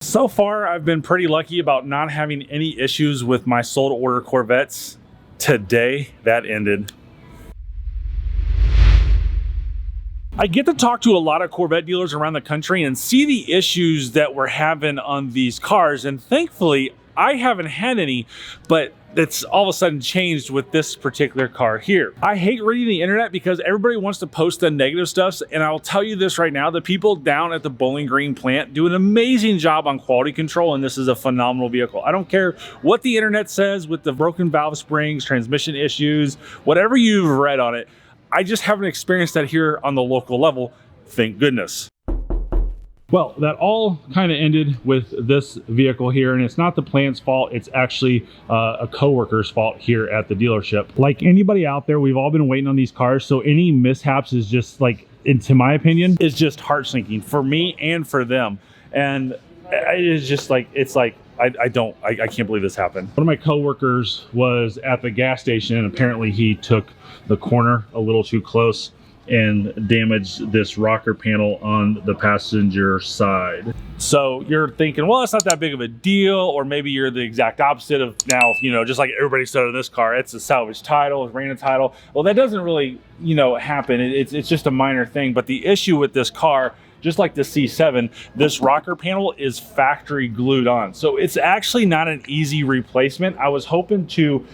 So far, I've been pretty lucky about not having any issues with my sold order Corvettes. Today, that ended. I get to talk to a lot of Corvette dealers around the country and see the issues that we're having on these cars, and thankfully I haven't had any, but it's all of a sudden changed with this particular car here. I hate reading the internet because everybody wants to post the negative stuff, and I'll tell you this right now, the people down at the Bowling Green plant do an amazing job on quality control, and this is a phenomenal vehicle. I don't care what the internet says with the broken valve springs, transmission issues, whatever you've read on it. I just haven't experienced that here on the local level, thank goodness. Well, that all kind of ended with this vehicle here, and it's not the plant's fault. It's actually a coworker's fault here at the dealership. Like anybody out there, we've all been waiting on these cars, so any mishaps is just like, into my opinion, is just heart-sinking for me and for them. And it is just like, it's like, I can't believe this happened. One of my coworkers was at the gas station, and apparently he took the corner a little too close and damaged this rocker panel on the passenger side. So you're thinking, well, it's not that big of a deal, or maybe you're the exact opposite of now, you know, just like everybody said in this car, it's a salvage title, it's ran a title. Well, that doesn't really, you know, happen. It's just a minor thing. But the issue with this car, just like the C7, this rocker panel is factory glued on. So it's actually not an easy replacement. I was hoping to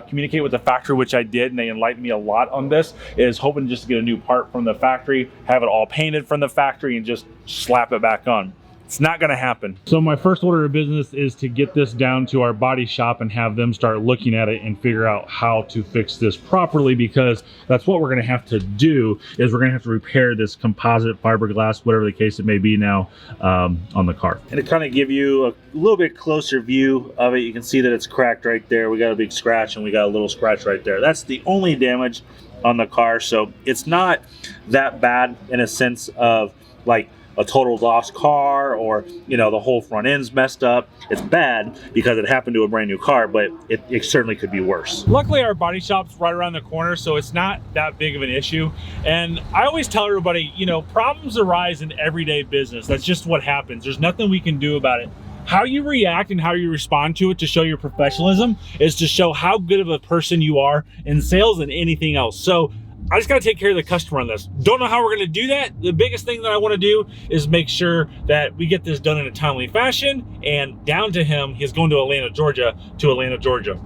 communicate with the factory, which I did, and they enlightened me a lot on this, is hoping just to get a new part from the factory, have it all painted from the factory, and just slap it back on. It's not gonna happen. So my first order of business is to get this down to our body shop and have them start looking at it and figure out how to fix this properly, because that's what we're gonna have to do, is we're gonna have to repair this composite fiberglass, whatever the case it may be now, on the car. And to kind of give you a little bit closer view of it, you can see that it's cracked right there. We got a big scratch and we got a little scratch right there. That's the only damage on the car. So it's not that bad in a sense of like a total lost car, or, you know, the whole front end's messed up. It's bad because it happened to a brand new car, but it certainly could be worse. Luckily, our body shop's right around the corner, so it's not that big of an issue. And I always tell everybody, you know, problems arise in everyday business. That's just what happens. There's nothing we can do about it. How you react and how you respond to it to show your professionalism is to show how good of a person you are in sales and anything else. So I just got to take care of the customer on this. Don't know how we're going to do that. The biggest thing that I want to do is make sure that we get this done in a timely fashion, and down to him. He's going to Atlanta, Georgia.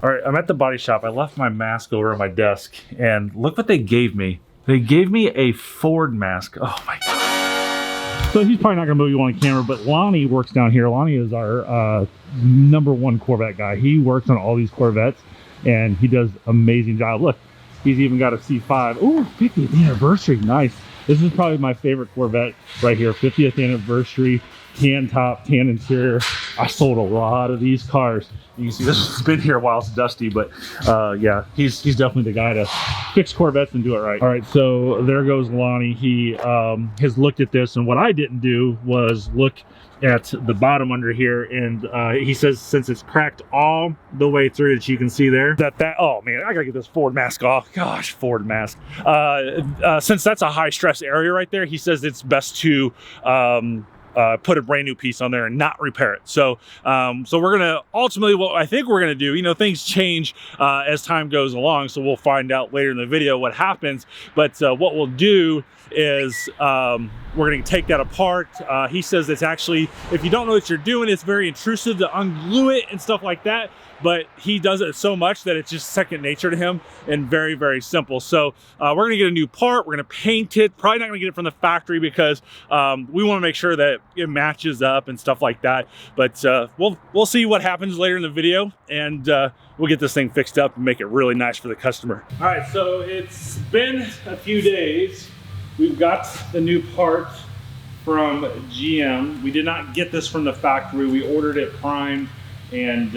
All right, I'm at the body shop. I left my mask over at my desk, and look what they gave me. They gave me a Ford mask. Oh my God. So he's probably not going to move you on camera, but Lonnie works down here. Lonnie is our #1 Corvette guy. He works on all these Corvettes, and he does an amazing job. Look. He's even got a C5. Ooh, 50th anniversary, nice. This is probably my favorite Corvette right here. 50th anniversary, tan top, tan interior. I sold a lot of these cars. You can see this has been here a while, it's dusty, but yeah, he's definitely the guy to fix Corvettes and do it right. All right, so there goes Lonnie. He has looked at this, and what I didn't do was look at the bottom under here, and he says since it's cracked all the way through, that you can see there, oh man, I gotta get this Ford mask off. Gosh, Ford mask. Since that's a high stress area right there, he says it's best to put a brand new piece on there and not repair it. So so we're gonna ultimately, what I think we're gonna do, you know, things change as time goes along, so we'll find out later in the video what happens. But what we'll do is we're gonna take that apart. He says it's actually, if you don't know what you're doing, it's very intrusive to unglue it and stuff like that, but he does it so much that it's just second nature to him and very, very simple. So we're gonna get a new part, we're gonna paint it, probably not gonna get it from the factory because we wanna make sure that it matches up and stuff like that. But we'll see what happens later in the video, and we'll get this thing fixed up and make it really nice for the customer. All right, so it's been a few days. We've got the new part from GM. We did not get this from the factory. We ordered it primed, and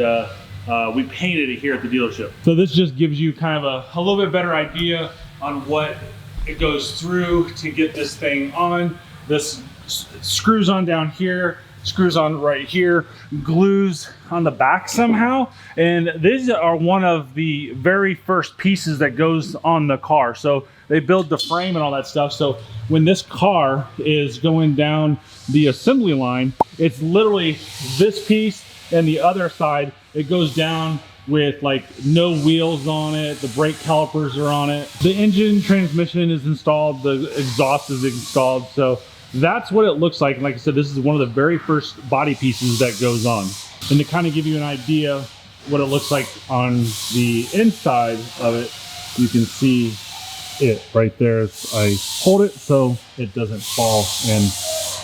we painted it here at the dealership. So this just gives you kind of a little bit better idea on what it goes through to get this thing on. This screws on down here, screws on right here, glues on the back somehow, and these are one of the very first pieces that goes on the car. So they build the frame and all that stuff, so when this car is going down the assembly line, it's literally this piece and the other side. It goes down with like no wheels on it. The brake calipers are on it. The engine transmission is installed. The exhaust is installed. So that's what it looks like. And like I said, this is one of the very first body pieces that goes on. And to kind of give you an idea what it looks like on the inside of it, you can see it right there. I hold it so it doesn't fall and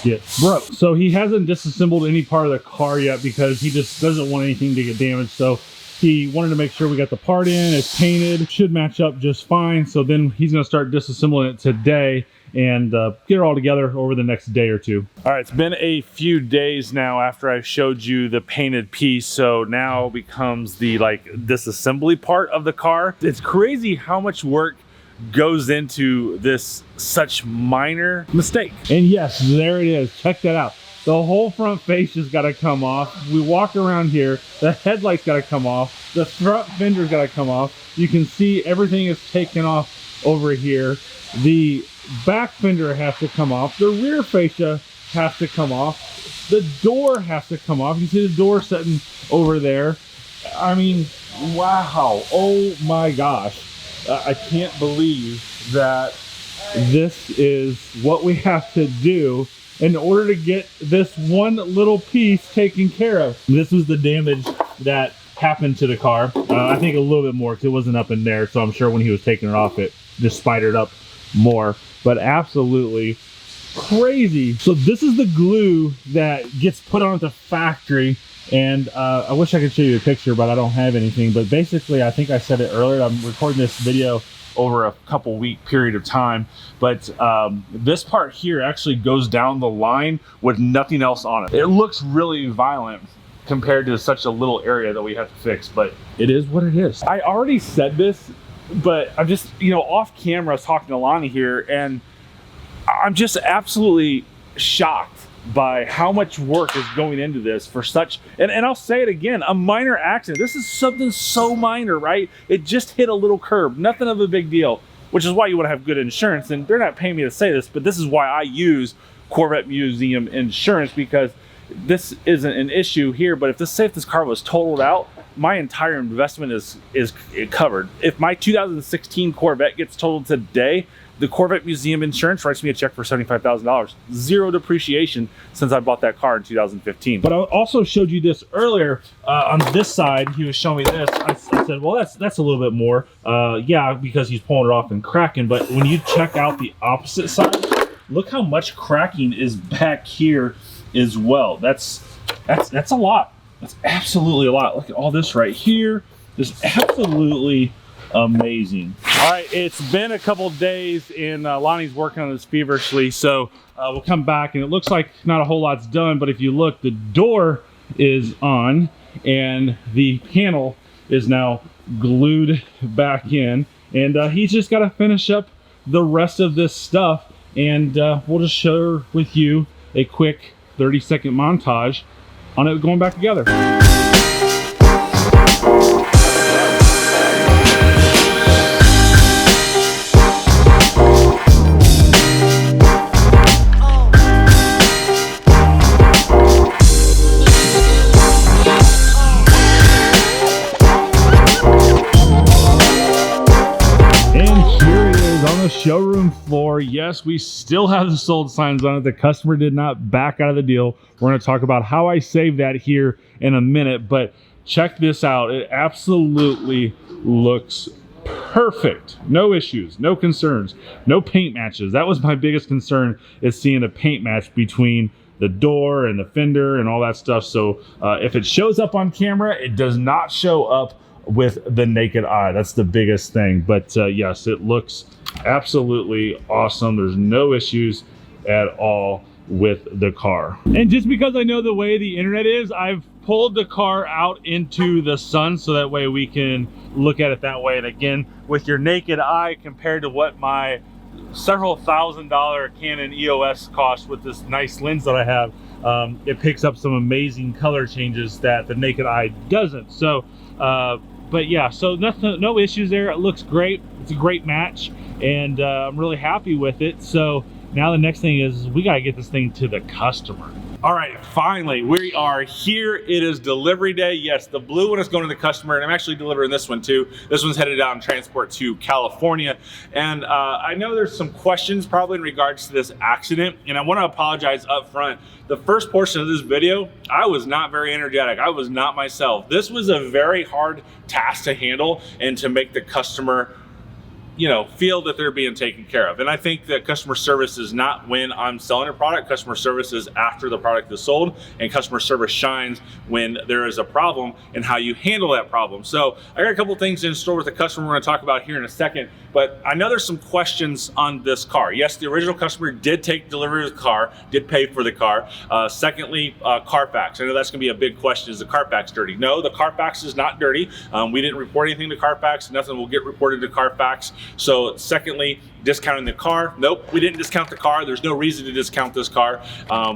get broke. So he hasn't disassembled any part of the car yet because he just doesn't want anything to get damaged. So he wanted to make sure we got the part in, it's painted, should match up just fine. So then he's gonna start disassembling it today and get it all together over the next day or two. All right, it's been a few days now after I showed you the painted piece. So now becomes the like disassembly part of the car. It's crazy how much work goes into this such minor mistake. And yes, there it is. Check that out. The whole front face just got to come off. We walk around here, the headlights got to come off, the front fender's got to come off. You can see everything is taken off over here. The back fender has to come off. The rear fascia has to come off. The door has to come off. You can see the door sitting over there. I mean, wow. Oh my gosh. I can't believe that this is what we have to do in order to get this one little piece taken care of. This was the damage that happened to the car. I think a little bit more because it wasn't up in there. So I'm sure when he was taking it off, it just spidered up more. But absolutely crazy. So this is the glue that gets put on at the factory. And I wish I could show you a picture, but I don't have anything. But basically, I think I said it earlier, I'm recording this video over a couple week period of time. But this part here actually goes down the line with nothing else on it. It looks really violent compared to such a little area that we have to fix, but it is what it is. I already said this, but I'm just, you know, off camera, I was talking to Lonnie here, and I'm just absolutely shocked by how much work is going into this for such, and I'll say it again, a minor accident. This is something so minor, right? It just hit a little curb, nothing of a big deal, which is why you want to have good insurance. And they're not paying me to say this, but this is why I use Corvette Museum Insurance, because this isn't an issue here. But if this car was totaled out, my entire investment is covered. If my 2016 Corvette gets totaled today, the Corvette Museum Insurance writes me a check for $75,000. Zero depreciation since I bought that car in 2015. But I also showed you this earlier on this side. He was showing me this. I said, well, that's a little bit more. Yeah, because he's pulling it off and cracking. But when you check out the opposite side, look how much cracking is back here as well. That's a lot. That's absolutely a lot. Look at all this right here. Just absolutely amazing. All right, it's been a couple days and Lonnie's working on this feverishly, so we'll come back and it looks like not a whole lot's done, but if you look, the door is on and the panel is now glued back in, and he's just got to finish up the rest of this stuff, and we'll just share with you a quick 30-second montage on it going back together. Showroom floor. Yes, we still have the sold signs on it. The customer did not back out of the deal. We're going to talk about how I saved that here in a minute, but check this out. It absolutely looks perfect. No issues, no concerns, no paint matches. That was my biggest concern, is seeing a paint match between the door and the fender and all that stuff. So if it shows up on camera, it does not show up with the naked eye. That's the biggest thing. But yes, it looks absolutely awesome. There's no issues at all with the car. And just because I know the way the internet is, I've pulled the car out into the sun so that way we can look at it that way. And again, with your naked eye compared to what my several $1,000 Canon EOS cost with this nice lens that I have, it picks up some amazing color changes that the naked eye doesn't. So but yeah, so no issues there. It looks great. It's a great match, and I'm really happy with it. So Now the next thing is we gotta get this thing to the customer. All right, finally, we are here. It is delivery day. Yes, the blue one is going to the customer, and I'm actually delivering this one too. This one's headed out in transport to California. And I know there's some questions probably in regards to this accident, and I want to apologize up front. The first portion of this video, I was not very energetic. I was not myself. This was a very hard task to handle and to make the customer, you know, feel that they're being taken care of. And I think that customer service is not when I'm selling a product. Customer service is after the product is sold, and customer service shines when there is a problem and how you handle that problem. So I got a couple things in store with the customer we're gonna talk about here in a second, but I know there's some questions on this car. Yes, the original customer did take delivery of the car, did pay for the car. Secondly, Carfax. I know that's gonna be a big question. Is the Carfax dirty? No, the Carfax is not dirty. We didn't report anything to Carfax. Nothing will get reported to Carfax. So secondly, discounting the car. Nope, we didn't discount the car. There's no reason to discount this car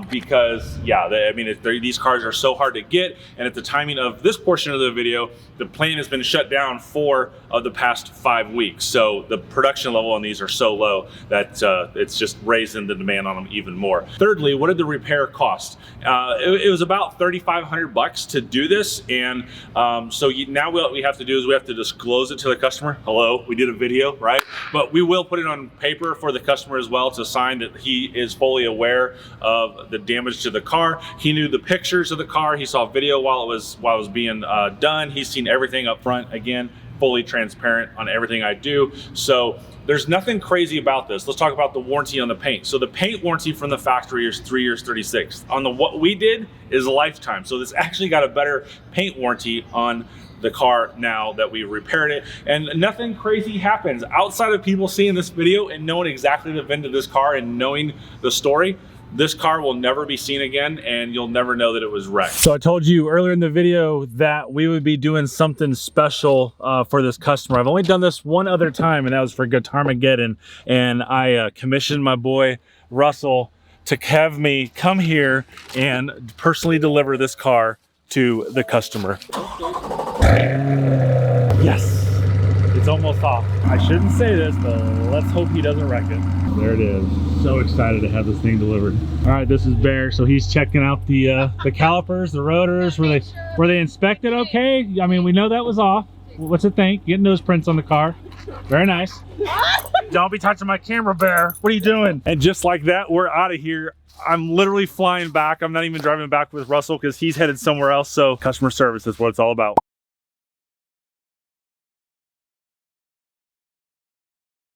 because, yeah, these cars are so hard to get. And at the timing of this portion of the video, the plant has been shut down 4 of the past 5 weeks. So the production level on these are so low that it's just raising the demand on them even more. Thirdly, what did the repair cost? It was about $3,500 to do this. And now what we have to do is we have to disclose it to the customer. Hello, we did a video, right? But we will put it on paper for the customer as well to sign that he is fully aware of the damage to the car. He knew the pictures of the car. He saw video while it was being done. He's seen everything up front. Again, fully transparent on everything I do. So there's nothing crazy about this. Let's talk about the warranty on the paint. So the paint warranty from the factory is 3 years, 36. On what we did is a lifetime. So this actually got a better paint warranty on the car now that we repaired it, and nothing crazy happens outside of people seeing this video and knowing exactly the VIN of this car and knowing the story. This car will never be seen again, and you'll never know that it was wrecked. So I told you earlier in the video that we would be doing something special for this customer. I've only done this one other time, and that was for Guitarmageddon, and I commissioned my boy Russell to have me come here and personally deliver this car to the customer. Yes, it's almost off. I shouldn't say this, but let's hope he doesn't wreck it. There it is. So excited to have this thing delivered. All right, this is Bear. So he's checking out the calipers, the rotors. Were they inspected okay? I mean, we know that was off. What's it think? Getting those prints on the car. Very nice. Don't be touching my camera, Bear. What are you doing? And just like that, we're out of here. I'm literally flying back. I'm not even driving back with Russell because he's headed somewhere else. So customer service is what it's all about.